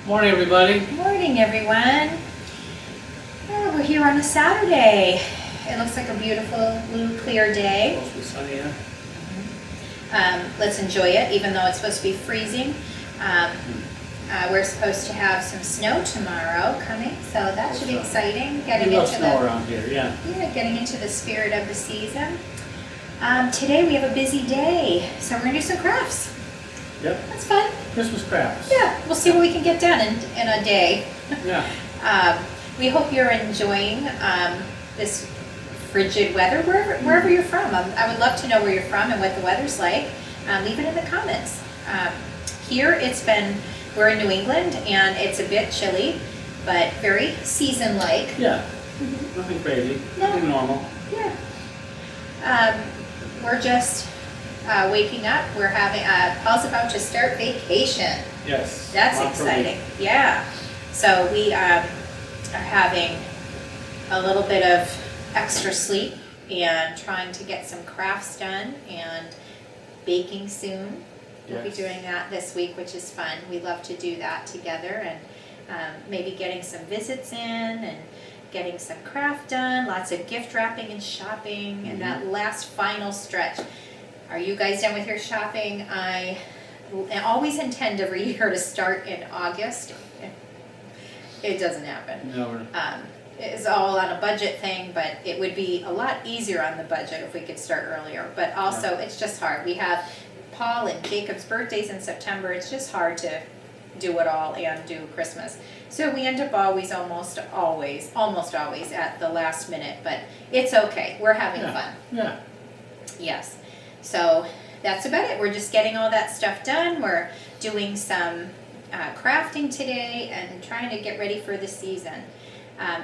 Morning, everybody. Morning, everyone. Oh, we're here on a Saturday. It looks like a beautiful blue clear day. Supposed to be sunny, yeah? Let's enjoy it, even though it's supposed to be freezing. We're supposed to have some snow tomorrow coming, so that should be exciting. We love snow around here, yeah. Yeah, getting into the spirit of the season. Today we have a busy day, so we're gonna do some crafts. Yep. That's fun. Christmas crafts. Yeah, we'll see what we can get done in a day. Yeah. We hope you're enjoying this frigid weather, wherever you're from. I would love to know where you're from and what the weather's like. Leave it in the comments. Here we're in New England and it's a bit chilly, but very season-like. Yeah. Nothing crazy. No. Nothing normal. Yeah. We're just waking up. We're having, Paul's about to start vacation. Yes. That's exciting. Yeah. So we are having a little bit of extra sleep and trying to get some crafts done and baking soon. We'll be doing that this week, which is fun. We love to do that together and maybe getting some visits in and getting some craft done, lots of gift wrapping and shopping, and that last final stretch. Are you guys done with your shopping? I always intend every year to start in August. It doesn't happen. No. It's all on a budget thing, but it would be a lot easier on the budget if we could start earlier. But also, It's just hard. We have Paul and Jacob's birthdays in September. It's just hard to do it all and do Christmas. So we end up almost always at the last minute, but it's okay. We're having fun. Yeah. Yes. So that's about it. We're just getting all that stuff done. We're doing some crafting today and trying to get ready for the season.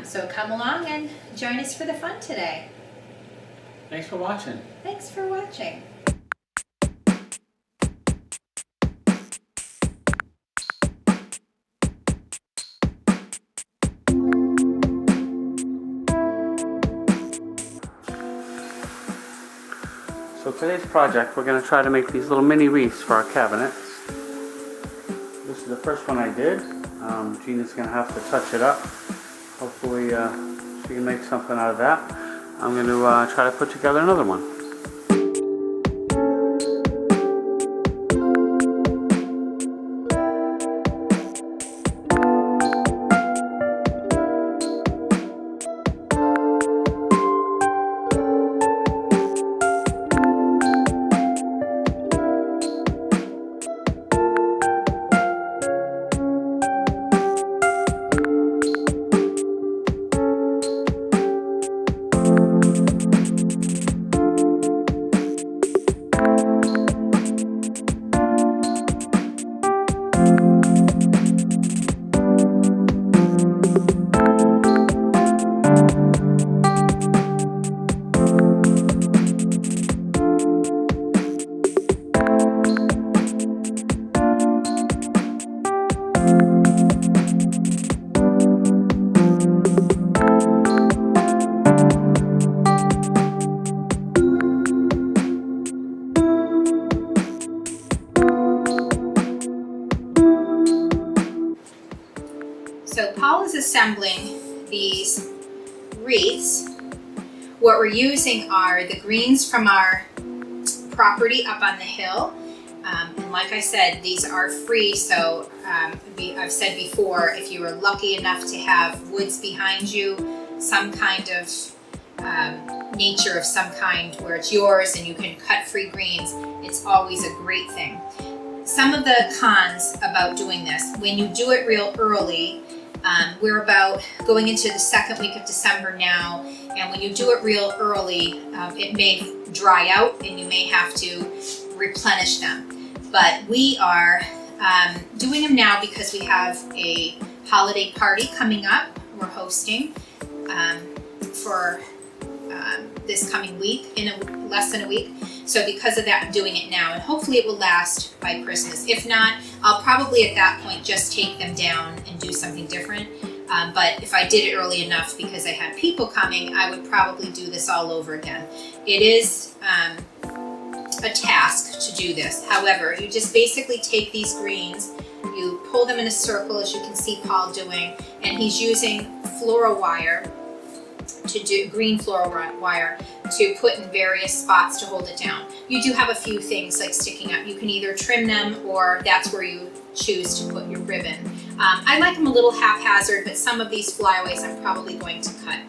So come along and join us for the fun today. Thanks for watching. Thanks for watching. So today's project, we're going to try to make these little mini wreaths for our cabinets. This is the first one I did. Gina's going to have to touch it up. Hopefully she can make something out of that. I'm going to try to put together another one. So Paul is assembling these wreaths. What we're using are the greens from our property up on the hill. And like I said, these are free, so I've said before, if you were lucky enough to have woods behind you, some kind of nature of some kind where it's yours and you can cut free greens, it's always a great thing. Some of the cons about doing this, when you do it real early, we're about going into the second week of December now, and when you do it real early, it may dry out and you may have to replenish them. But we are doing them now because we have a holiday party coming up. We're hosting for this coming week, in less than a week. So because of that, I'm doing it now, and hopefully it will last by Christmas. If not, I'll probably at that point just take them down and do something different. But if I did it early enough because I had people coming, I would probably do this all over again. It is a task to do this. However, you just basically take these greens, you pull them in a circle, as you can see Paul doing, and he's using floral wire green floral wire to put in various spots to hold it down. You do have a few things like sticking up. You can either trim them, or that's where you choose to put your ribbon. I like them a little haphazard, but some of these flyaways I'm probably going to cut.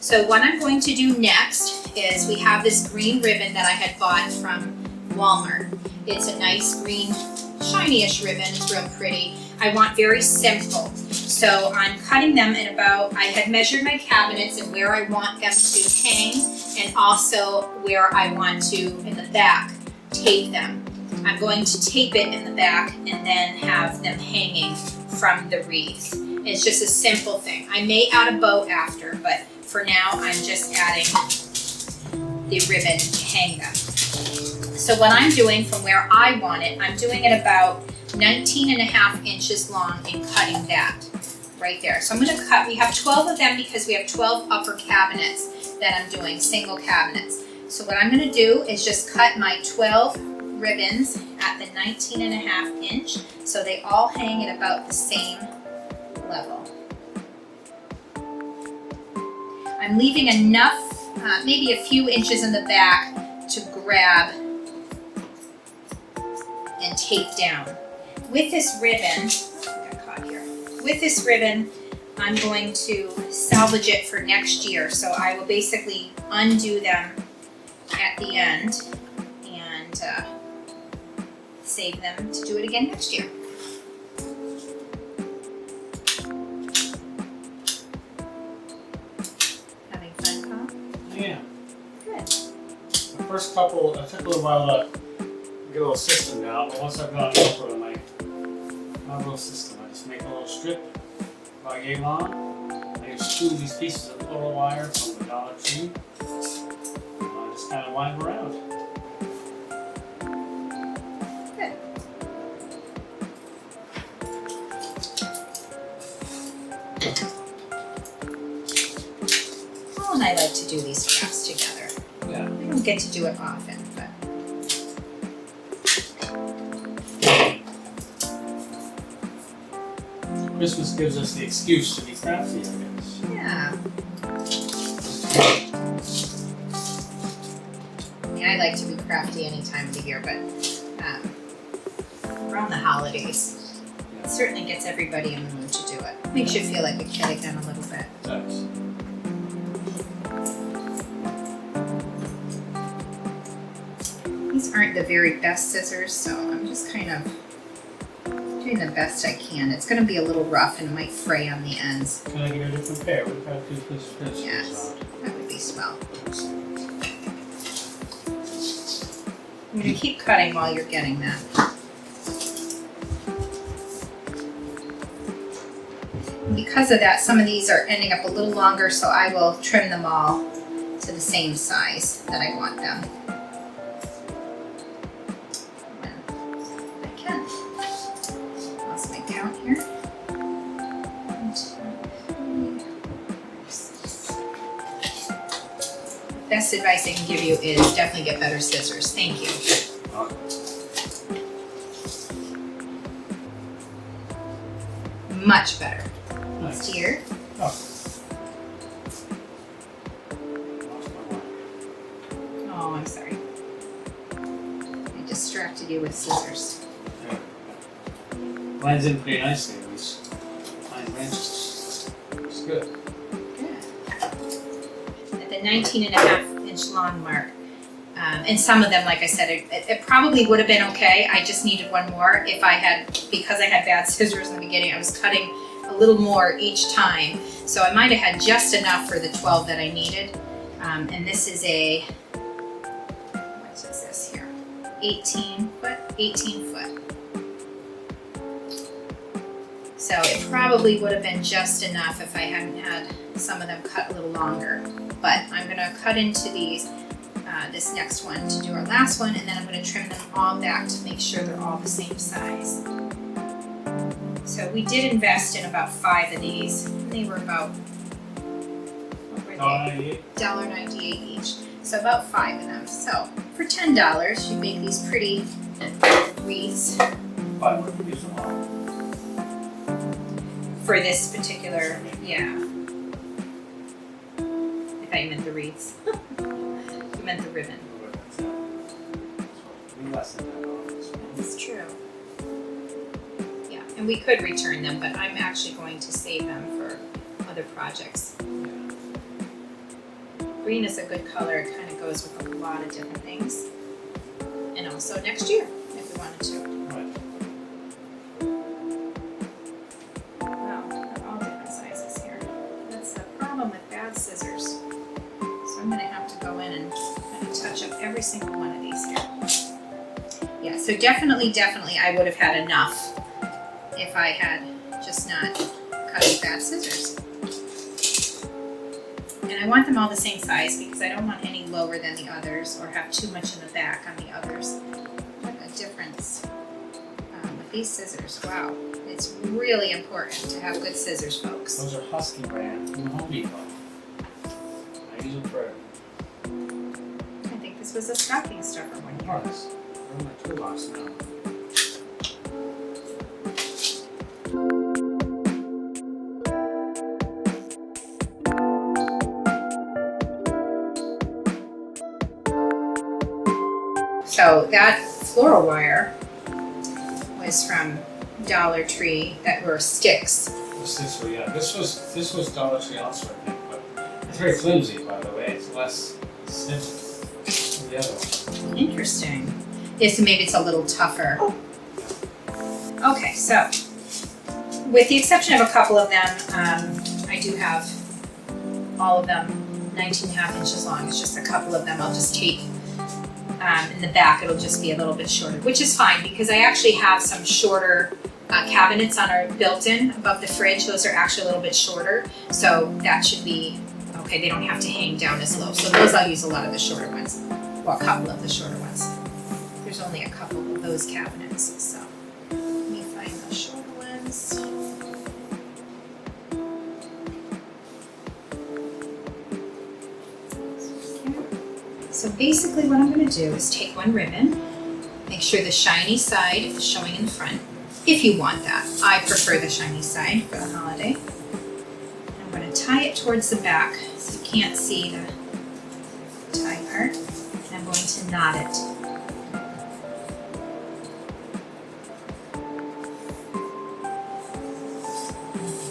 So what I'm going to do next is we have this green ribbon that I had bought from Walmart. It's a nice green shiny-ish ribbon. It's real pretty. I want very simple. So I'm cutting them in about, I had measured my cabinets and where I want them to hang, and also where I want to, in the back, tape them. I'm going to tape it in the back and then have them hanging from the wreath. It's just a simple thing. I may add a bow after, but for now I'm just adding the ribbon to hang them. So what I'm doing from where I want it, I'm doing it about 19.5 inches long and cutting that right there. So I'm going to cut, we have 12 of them because we have 12 upper cabinets that I'm doing, single cabinets. So what I'm going to do is just cut my 12 ribbons at the 19.5 inch so they all hang at about the same level. I'm leaving enough, maybe a few inches in the back to grab and tape down. With this ribbon, I got caught here. With this ribbon, I'm going to salvage it for next year. So I will basically undo them at the end and save them to do it again next year. Having fun, Paul? Yeah. Good. The first couple, it took a little while to get a little system down, but once I've got enough of my little system, I just make a little strip about yay long. I extrude these pieces of floral wire from the Dollar Tree. I just kind of wind around. Good. Paul and I like to do these crafts together. Yeah. We don't get to do it often, but Christmas gives us the excuse to be crafty, I guess. yeah. I like to be crafty any time of the year, but around the holidays, it certainly gets everybody in the mood to do it. Makes you feel like a kid again a little bit. It does. These aren't the very best scissors, so I'm just kind of doing the best I can. It's going to be a little rough and might fray on the ends. Can I get a different pair? We've got two pieces. Yes, that would be swell. I'm going to keep cutting while you're getting that. Because of that, some of these are ending up a little longer, so I will trim them all to the same size that I want them. When I can. Lost my count here. 1, 2, 3, 4, 6. Best advice I can give you is definitely get better scissors. Thank you. Much better. Nice. Here. Oh. Lost my wire. Oh, I'm sorry. I distracted you with scissors. Yeah. Blends in pretty nicely with these fine branches. It's good. Good. At the 19.5 inch long mark. And some of them, like I said, it probably would have been okay. I just needed one more. If I had, because I had bad scissors in the beginning, I was cutting a little more each time. So I might have had just enough for the 12 that I needed. And this is a, what is this here? 18 foot. So it probably would have been just enough if I hadn't had some of them cut a little longer. But I'm gonna cut into these, this next one to do our last one, and then I'm gonna trim them all back to make sure they're all the same size. So we did invest in about 5 of these. They were about, what were they? $1.98 each. So about 5 of them. So for $10, you make these pretty wreaths. 5 would use them all. For this particular, yeah. I thought you meant the wreaths. You meant the ribbon. That's true. Yeah, and we could return them, but I'm actually going to save them for other projects. Green is a good color. It kind of goes with a lot of different things. And also next year, if we wanted to. Right. Wow, they're all different sizes here. That's the problem with bad scissors. So I'm going to have to go in and kind of touch up every single one of these here. Yeah, so definitely I would have had enough if I had just not cut with bad scissors. And I want them all the same size because I don't want any lower than the others or have too much in the back on the others. What a difference with these scissors. Wow, it's really important to have good scissors, folks. Those are Husky brand from Home Depot. I use them for I think this was a stocking stuffer one year. parts. They're in my toolbox now. So that floral wire was from Dollar Tree that were sticks. This was Dollar Tree also, I think, but it's very flimsy, by the way. It's less stiff than the other one. Interesting. Yes, so maybe it's a little tougher. Okay, so with the exception of a couple of them, I do have all of them 19.5 inches long. It's just a couple of them I'll just take. In the back, it'll just be a little bit shorter, which is fine because I actually have some shorter cabinets on our built-in above the fridge. Those are actually a little bit shorter, so that should be okay. They don't have to hang down as low. So those I'll use a lot of the shorter ones, well, a couple of the shorter ones. There's only a couple of those cabinets, so let me find the shorter ones. So basically what I'm going to do is take one ribbon, make sure the shiny side is showing in the front, if you want that. I prefer the shiny side for the holiday. I'm going to tie it towards the back so you can't see the tie part. And I'm going to knot it.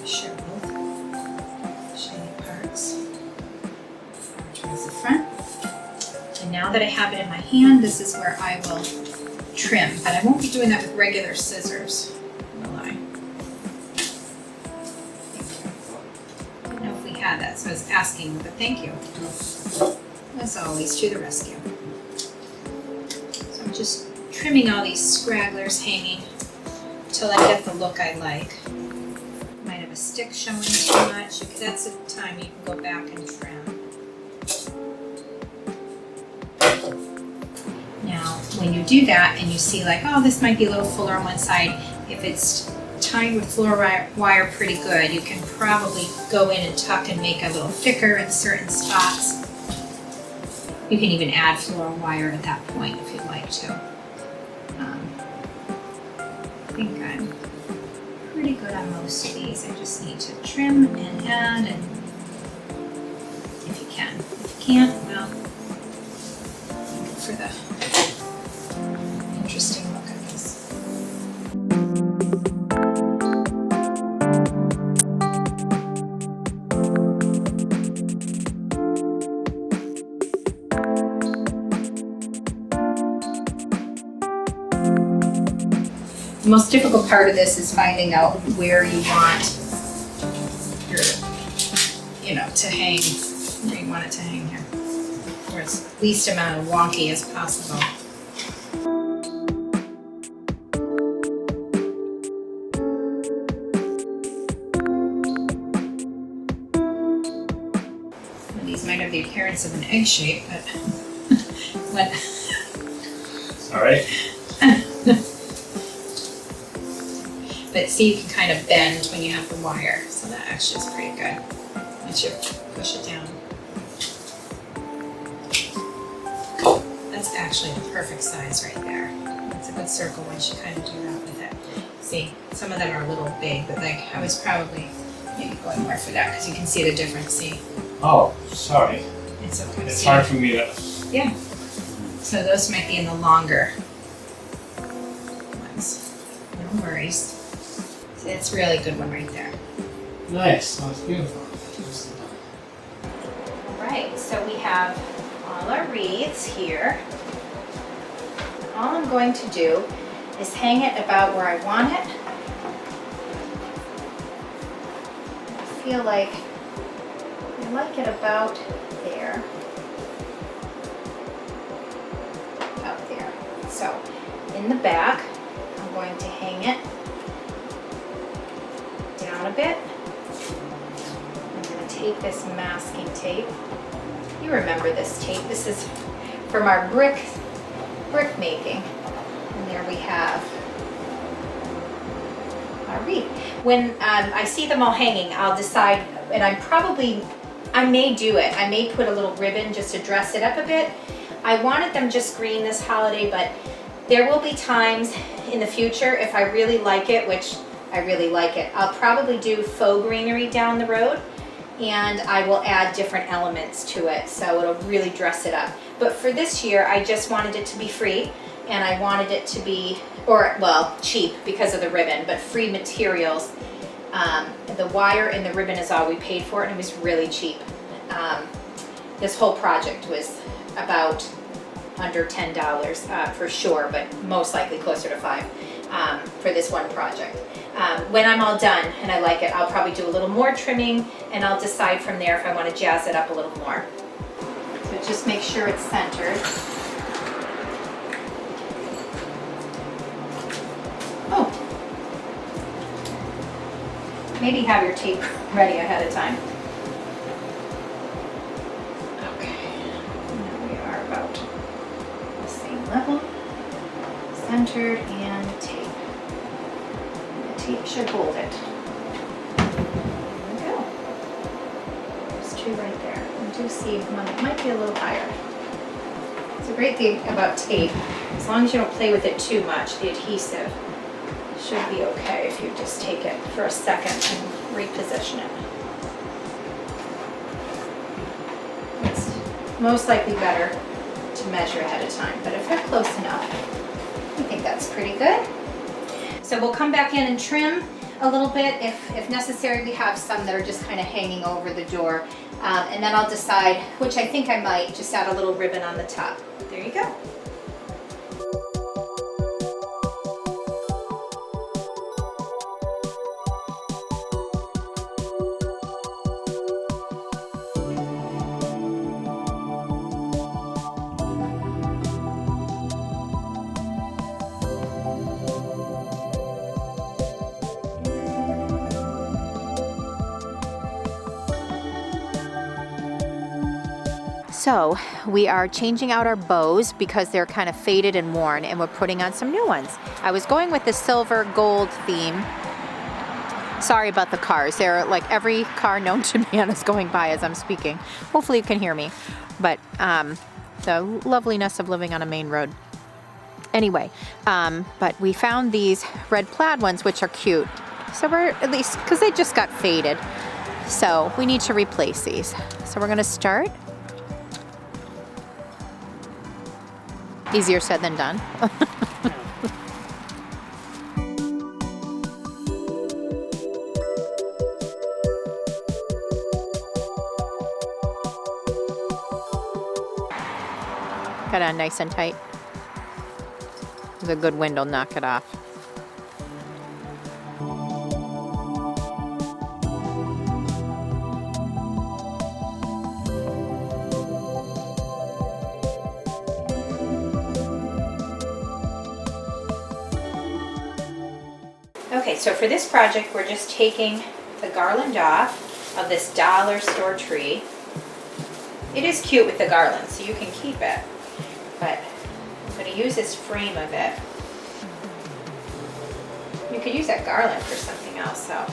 Show both shiny parts towards the front. And now that I have it in my hand, this is where I will trim, but I won't be doing that with regular scissors, will I? I didn't know if we had that, so I was asking, but thank you. As always, to the rescue. So I'm just trimming all these scragglers hanging till I get the look I like. Might have a stick showing too much. That's the time you can go back and trim. Now, when you do that and you see like, oh, this might be a little fuller on one side, if it's tied with floral wire pretty good, you can probably go in and tuck and make a little thicker in certain spots. You can even add floral wire at that point if you'd like to. I think I'm pretty good on most of these. I just need to trim and add, and if you can. If you can't, well, for the interesting look at this. The most difficult part of this is finding out where you want your, to hang, where you want it to hang here, where it's least amount of wonky as possible. And these might have the appearance of an egg shape, but when All right. But see, you can kind of bend when you have the wire, so that actually is pretty good once you push it down. That's actually the perfect size right there. That's a good circle once you kind of do that with it. See, some of them are a little big, but like I was probably maybe going more for that because you can see the difference. See, Oh, sorry. it's okay. It's See? hard for me to. Yeah. So those might be in the longer ones. No worries. So it's a really good one right there. Nice. That's beautiful. Alright, so we have all our wreaths here. All I'm going to do is hang it about where I want it. I feel like I like it about there. About there. So in the back, I'm going to hang it down a bit. I'm going to take this masking tape. You remember this tape. This is from our brick making. And there we have our wreath. When I see them all hanging, I'll decide, and I may do it. I may put a little ribbon just to dress it up a bit. I wanted them just green this holiday, but there will be times in the future if I really like it, which I really like it, I'll probably do faux greenery down the road, and I will add different elements to it, so it'll really dress it up. But for this year, I just wanted it to be free, and I wanted it to be, cheap because of the ribbon, but free materials. The wire and the ribbon is all we paid for, and it was really cheap. This whole project was about under $10 for sure, but most likely closer to $5 for this one project. When I'm all done and I like it, I'll probably do a little more trimming, and I'll decide from there if I want to jazz it up a little more. So just make sure it's centered. Oh, maybe have your tape ready ahead of time. Okay, now we are about the same level, centered, and tape. Tape should hold it. There we go. There's two right there. I do see one that might be a little higher. It's a great thing about tape. As long as you don't play with it too much, the adhesive should be okay if you just take it for a second and reposition it. It's most likely better to measure ahead of time, but if they're close enough, I think that's pretty good. So we'll come back in and trim a little bit. If necessary, we have some that are just kind of hanging over the door. And then I'll decide, which I think I might, just add a little ribbon on the top. There you go. So we are changing out our bows because they're kind of faded and worn, and we're putting on some new ones. I was going with the silver gold theme. Sorry about the cars. They're like every car known to man is going by as I'm speaking. Hopefully you can hear me. But the loveliness of living on a main road. Anyway, but we found these red plaid ones, which are cute. So we're at least, because they just got faded. So we need to replace these. So we're going to start. Easier said than done. Got it on nice and tight. There's a good wind will knock it off. Okay, so for this project, we're just taking the garland off of this dollar store tree. It is cute with the garland, so you can keep it, but I'm going to use this frame of it. You could use that garland for something else, though.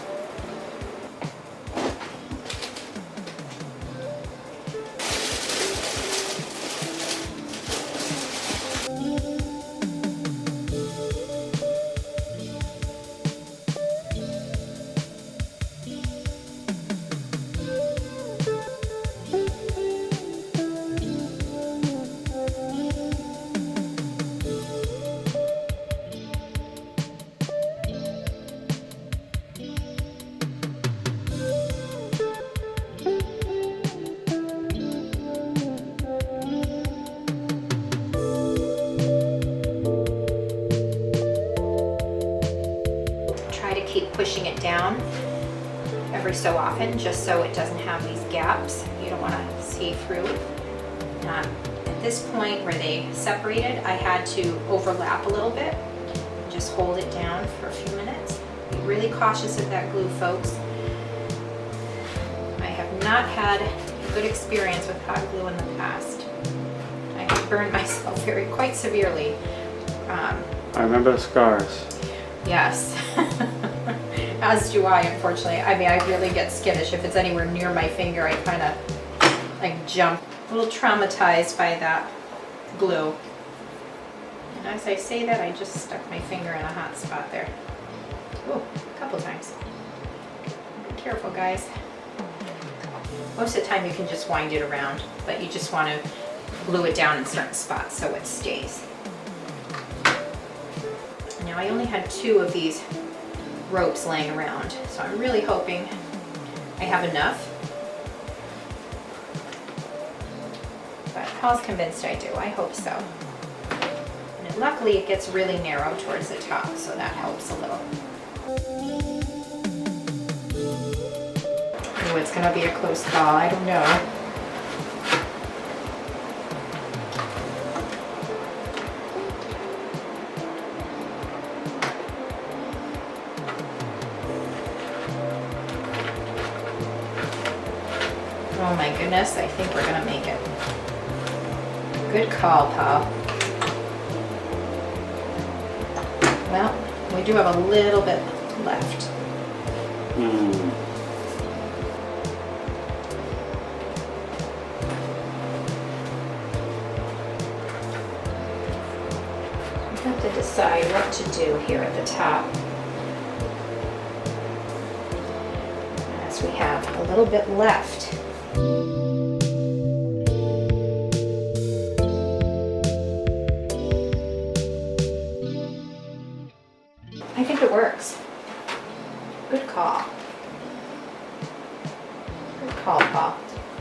pushing it down every so often, just so it doesn't have these gaps you don't want to see through. At this point where they separated, I had to overlap a little bit, just hold it down for a few minutes. Be really cautious of that glue, folks. I have not had a good experience with hot glue in the past. I have burned myself quite severely. I remember the scars. Yes, as do I, unfortunately. I mean, I really get skittish. If it's anywhere near my finger, I kind of like jump. A little traumatized by that glue. And as I say that, I just stuck my finger in a hot spot there. Oh, a couple times. Be careful, guys. Most of the time you can just wind it around, but you just want to glue it down in certain spots so it stays. Now I only had 2 of these ropes laying around, so I'm really hoping I have enough. But Paul's convinced I do. I hope so. And luckily it gets really narrow towards the top, so that helps a little. Oh, it's gonna be a close call. I don't know. Oh my goodness, I think we're gonna make it. Good call, Paul. Well, we do have a little bit left. We have to decide what to do here at the top. As we have a little bit left. I think it works. Good call. Good call, Paul.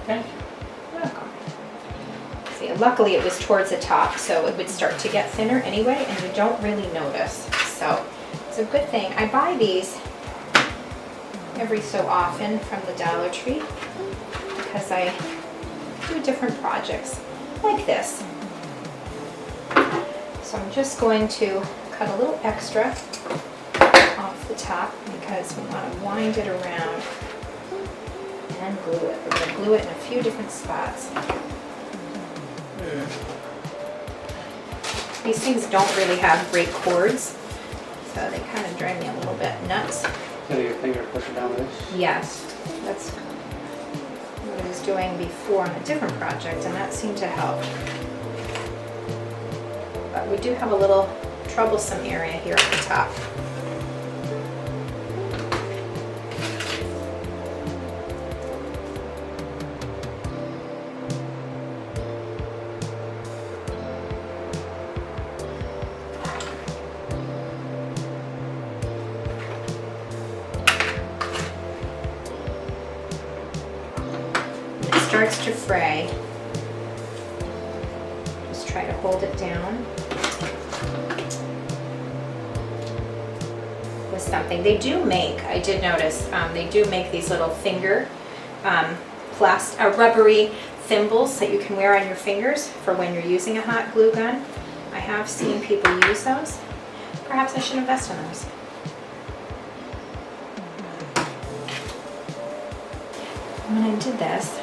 Thank you. Welcome. See, luckily it was towards the top, so it would start to get thinner anyway, and you don't really notice. So it's a good thing. I buy these every so often from the Dollar Tree because I do different projects like this. So I'm just going to cut a little extra off the top because we want to wind it around and glue it. We're going to glue it in a few different spots. These things don't really have great cords, so they kind of drive me a little bit nuts. So your finger push it down this? Yes, that's what I was doing before on a different project, and that seemed to help. But we do have a little troublesome area here at the top. Starts to fray, just try to hold it down with something. They do make, I did notice, they do make these little finger rubbery thimbles that you can wear on your fingers for when you're using a hot glue gun. I have seen people use those. Perhaps I should invest in those. When I did this,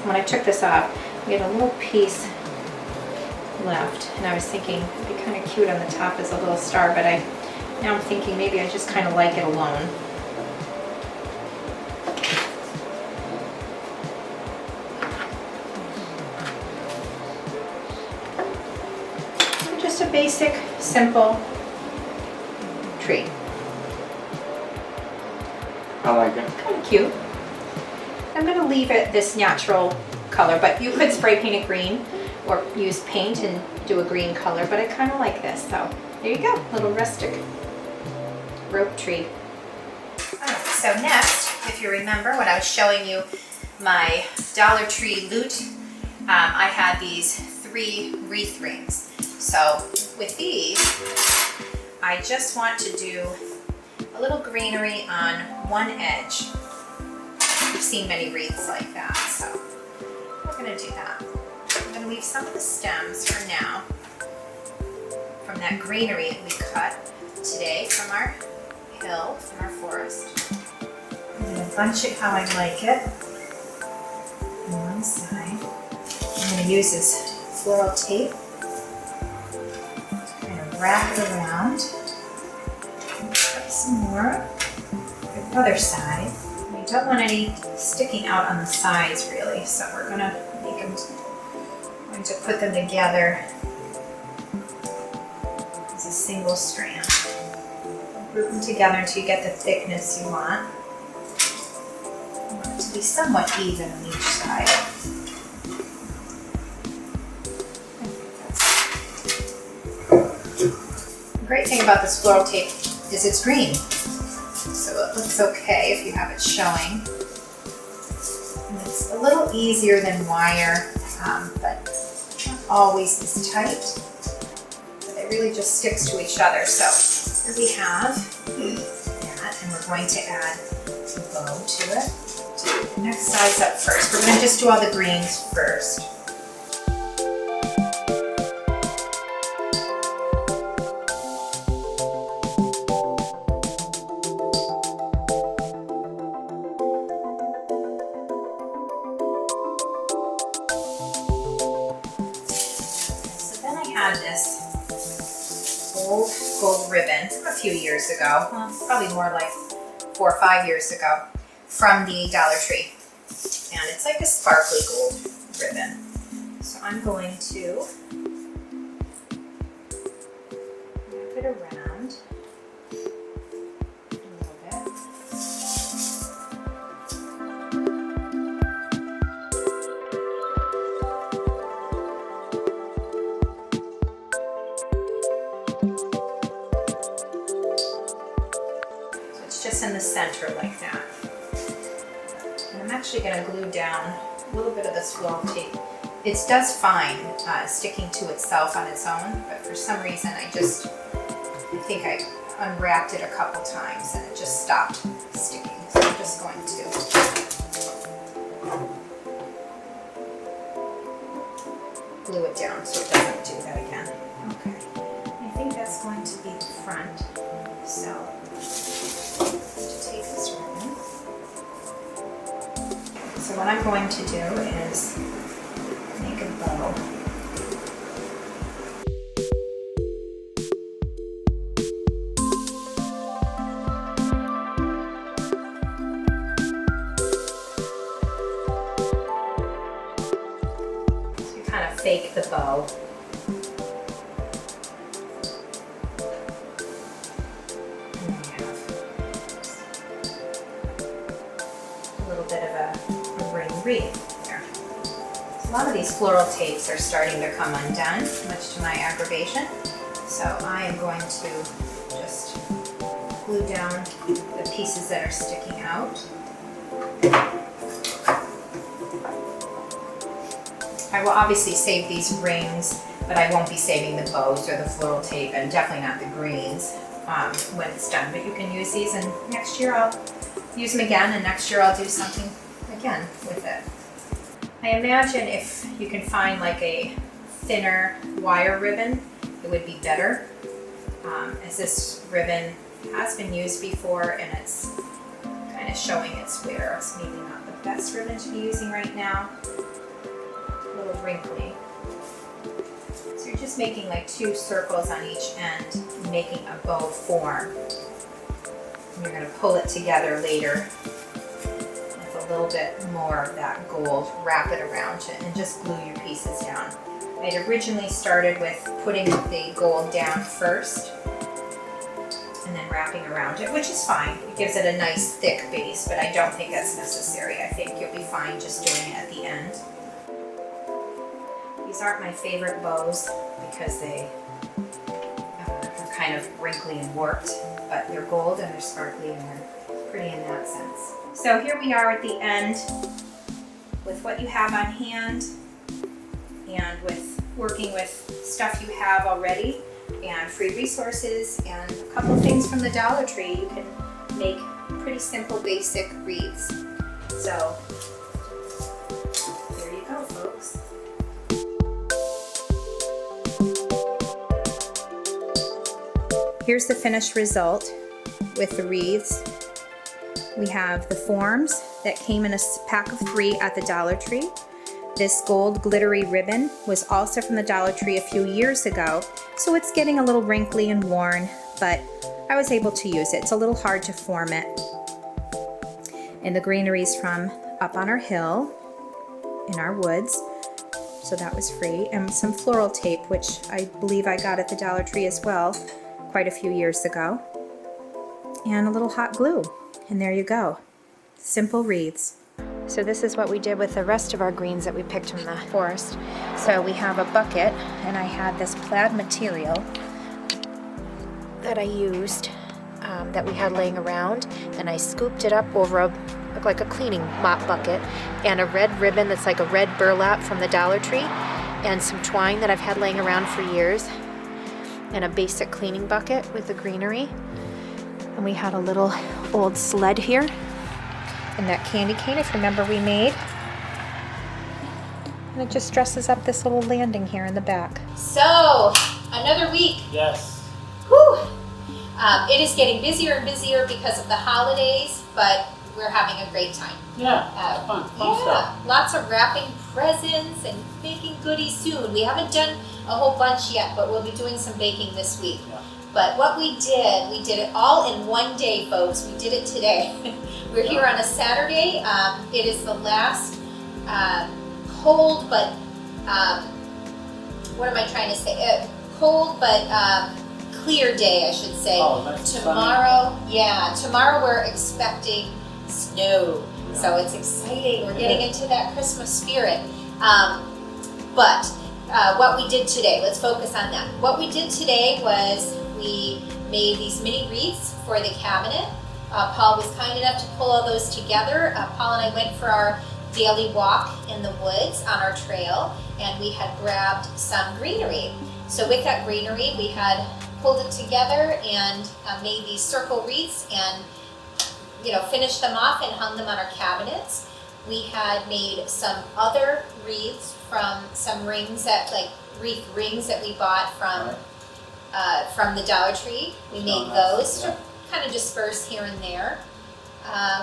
when I took this off, we had a little piece left, and I was thinking it'd be kind of cute on the top as a little star, but now I'm thinking maybe I just kind of like it alone. Just a basic, simple tree. I like it. Kind of cute. I'm going to leave it this natural color, but you could spray paint it green or use paint and do a green color, but I kind of like this, so there you go, little rustic rope tree. Alright, so next, if you remember when I was showing you my Dollar Tree loot, I had these 3 wreath rings. So with these, I just want to do a a little greenery on one edge. We've seen many wreaths like that, so we're gonna do that. I'm gonna leave some of the stems for now from that greenery that we cut today from our hill, from our forest. I'm gonna bunch it how I like it on one side. I'm gonna use this floral tape to kind of wrap it around. Cut some more for the other side. We don't want any sticking out on the sides really, so we're gonna make them, going to put them together as a single strand. Group them together until you get the thickness you want. You want it to be somewhat even on each side. The great thing about this floral tape is it's green, so it looks okay if you have it showing. And it's a little easier than wire, but not always as tight. But it really just sticks to each other. So here we have that, and we're going to add a bow to it. Do the next size up first. We're going to just do all the greens first. This gold ribbon from a few years ago, probably more like 4 or 5 years ago, from the Dollar Tree. And it's like a sparkly gold ribbon. So I'm going to wrap it around a little bit. Just in the center like that. And I'm actually going to glue down a little bit of this floral tape. It does fine sticking to itself on its own, but for some reason I think I unwrapped it a couple times and it just stopped sticking. So I'm just going to glue it down so it doesn't do that again. Okay, I think that's going to be the front. So So what I'm going to do is make a bow. So you kind of fake the bow. And then you have a little bit of a wreath there. So a lot of these floral tapes are starting to come undone, much to my aggravation. So I am going to just glue down the pieces that are sticking out. I will obviously save these rings, but I won't be saving the bows or the floral tape, and definitely not the greens when it's done. But you can use these, and next year I'll use them again, and next year I'll do something again with it. I imagine if you can find like a thinner wire ribbon, it would be better, as this ribbon has been used before and it's kind of showing its wear. It's maybe not the best ribbon to be using right now. A little wrinkly. So you're just making like 2 circles on each end, making a bow form. And you're going to pull it together later. A little bit more of that gold, wrap it around it, and just glue your pieces down. I had originally started with putting the gold down first and then wrapping around it, which is fine. It gives it a nice thick base, but I don't think that's necessary. I think you'll be fine just doing it at the end. These aren't my favorite bows because they are kind of wrinkly and warped, but they're gold and they're sparkly and they're pretty in that sense. So here we are at the end with what you have on hand and with working with stuff you have already and free resources and a couple things from the Dollar Tree. You can make pretty simple, basic wreaths. So there you go, folks. Here's the finished result with the wreaths. We have the forms that came in a pack of 3 at the Dollar Tree. This gold glittery ribbon was also from the Dollar Tree a few years ago, so it's getting a little wrinkly and worn, but I was able to use it. It's a little hard to form it. And the greenery's from up on our hill in our woods, so that was free. And some floral tape, which I believe I got at the Dollar Tree as well quite a few years ago. And a little hot glue. And there you go. Simple wreaths. So this is what we did with the rest of our greens that we picked from the forest. So we have a bucket, and I had this plaid material that I used that we had laying around, and I scooped it up over like a cleaning mop bucket, and a red ribbon that's like a red burlap from the Dollar Tree, and some twine that I've had laying around for years, and a basic cleaning bucket with the greenery. And we had a little old sled here, and that candy cane, if you remember, we made. And it just dresses up this little landing here in the back. So, another week. Yes. Whew. It is getting busier and busier because of the holidays, but we're having a great time. Yeah, fun stuff. Lots of wrapping presents and baking goodies soon. We haven't done a whole bunch yet, but we'll be doing some baking this week. Yeah. But what we did it all in one day, folks. We did it today. We're here on a Saturday. It is the last cold, but what am I trying to say? Cold, but clear day, I should say. Oh, nice. Tomorrow, tomorrow we're expecting snow. Yeah. So it's exciting. We're getting into that Christmas spirit. But what we did today, let's focus on that. What we did today was we made these mini wreaths for the cabinet. Paul was kind enough to pull all those together. Paul and I went for our daily walk in the woods on our trail, and we had grabbed some greenery. So with that greenery, we had pulled it together and made these circle wreaths and finished them off and hung them on our cabinets. We had made some other wreaths from some rings wreath rings that we bought from the Dollar Tree. We made those to kind of disperse here and there.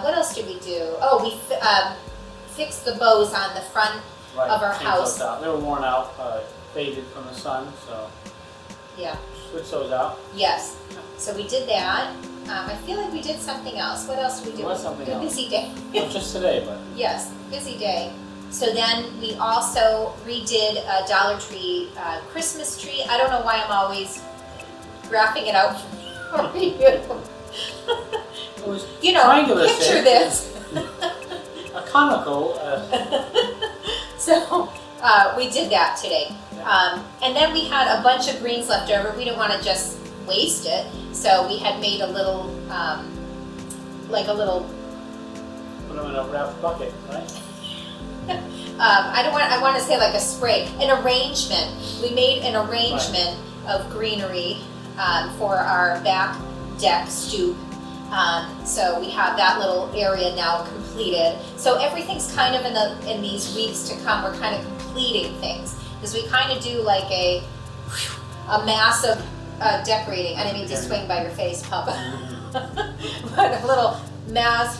What else did we do? Oh, we fixed the bows on the front of our house. They were worn out, faded from the sun, so Yeah. switch those out. Yes. So we did that. I feel like we did something else. What else did we do? There was something A else. busy day. Not just today, but Yes, busy day. So then we also redid a Dollar Tree Christmas tree. I don't know why I'm always graphing it out for you. it was triangular Picture shape. this. A conical. So we did that today. And then we had a bunch of greens left over. We didn't want to just waste it. So we had made a little, Put them in a wrapped bucket, right? I want to say like a spray, an arrangement. We made an arrangement of greenery for our back deck stoop. So we have that little area now completed. So everything's kind of in these weeks to come, we're kind of completing things. Because we kind of do like a massive decorating. I didn't mean to swing by your face, Papa. But a little mass,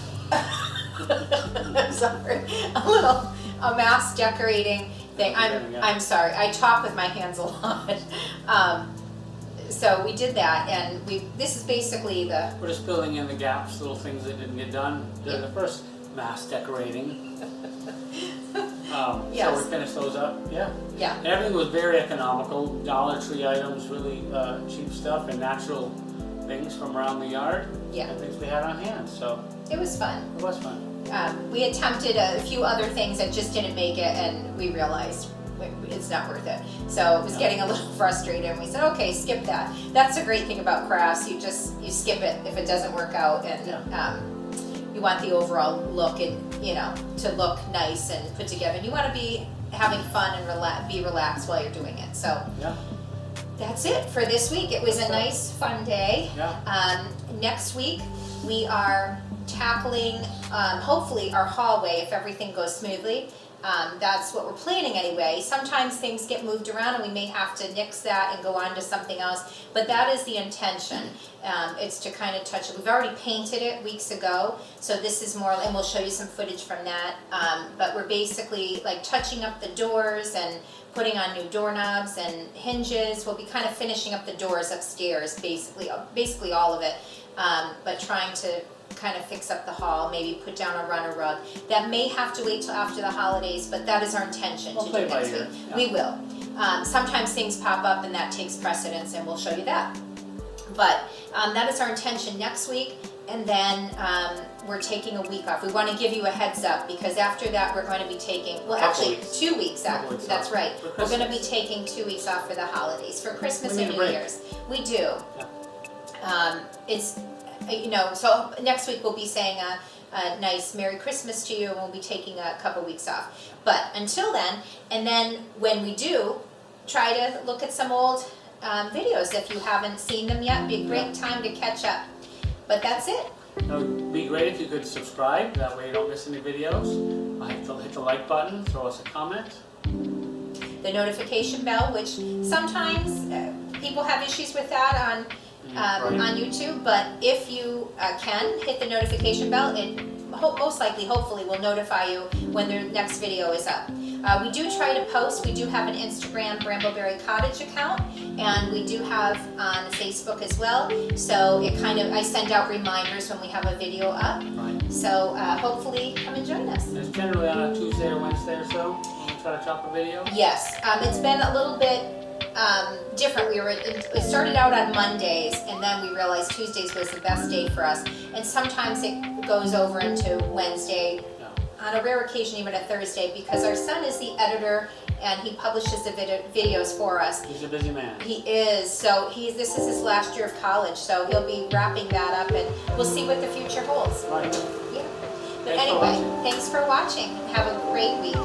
sorry, a mass decorating thing. I'm sorry, I talk with my hands a lot. So we did that, and this is basically We're just filling in the gaps, little things that didn't get done during the first mass decorating. Yes. So we finished those up, yeah. Yeah. And everything was very economical. Dollar Tree items, really cheap stuff, and natural things from around the yard. Yeah. And things we had on hand, so It was fun. it was fun. We attempted a few other things that just didn't make it, and we realized it's not worth it. So it was getting a little frustrated, and we said, okay, skip that. That's the great thing about crafts. You skip it if it doesn't work out, and you want the overall look and to look nice and put together. And you want to be having fun and be relaxed while you're doing it. So Yeah. that's it for this week. It was a nice, fun day. Yeah. Next week, we are tackling, hopefully, our hallway if everything goes smoothly. That's what we're planning anyway. Sometimes things get moved around and we may have to nix that and go on to something else, but that is the intention. It's to kind of touch it. We've already painted it weeks ago, so this is more, and we'll show you some footage from that, but we're basically like touching up the doors and putting on new doorknobs and hinges. We'll be kind of finishing up the doors upstairs, basically all of it, but trying to kind of fix up the hall, maybe put down a runner rug. That may have to wait till after the holidays, but that is our intention We'll to play do by next ear, week. yeah. We will. Sometimes things pop up and that takes precedence, and we'll show you that. But that is our intention next week, and then we're taking a week off. We want to give you a heads up because after that we're going to be taking, well, Couple actually weeks. 2 weeks Couple off. weeks That's off. right. For We're going to be Christmas. taking 2 weeks off for the holidays, for Christmas We need and a New break. Year's. We do. It's, you know, so next week we'll be saying a nice Merry Christmas to you, and we'll be taking a couple weeks off. But until then, and then when we do, try to look at some old videos if you haven't seen them yet. Be a great time to catch up. But that's it. It would be great if you could subscribe, that way you don't miss any videos. Hit the like button, throw us a comment. The notification bell, which sometimes people have issues with that on on YouTube, but if you can hit the notification bell, it most likely, hopefully, will notify you when the next video is up. We do try to post. We do have an Instagram Brambleberry Cottage account, and we do have on Facebook as well. So it kind of, I send out reminders when we have a video up. Right. So hopefully come and join us. It's generally on a Tuesday or Wednesday or so when we try to drop a video. Yes, it's been a little bit different. It started out on Mondays, and then we realized Tuesdays was the best day for us. And sometimes it goes over into Wednesday, on a rare occasion even a Thursday, because our son is the editor and he publishes the videos for us. He's a busy man. He is, so this is his last year of college, so he'll be wrapping that up, and we'll see what the future holds. Right. Yeah. But Thanks for anyway, watching. thanks for watching. Have a great week.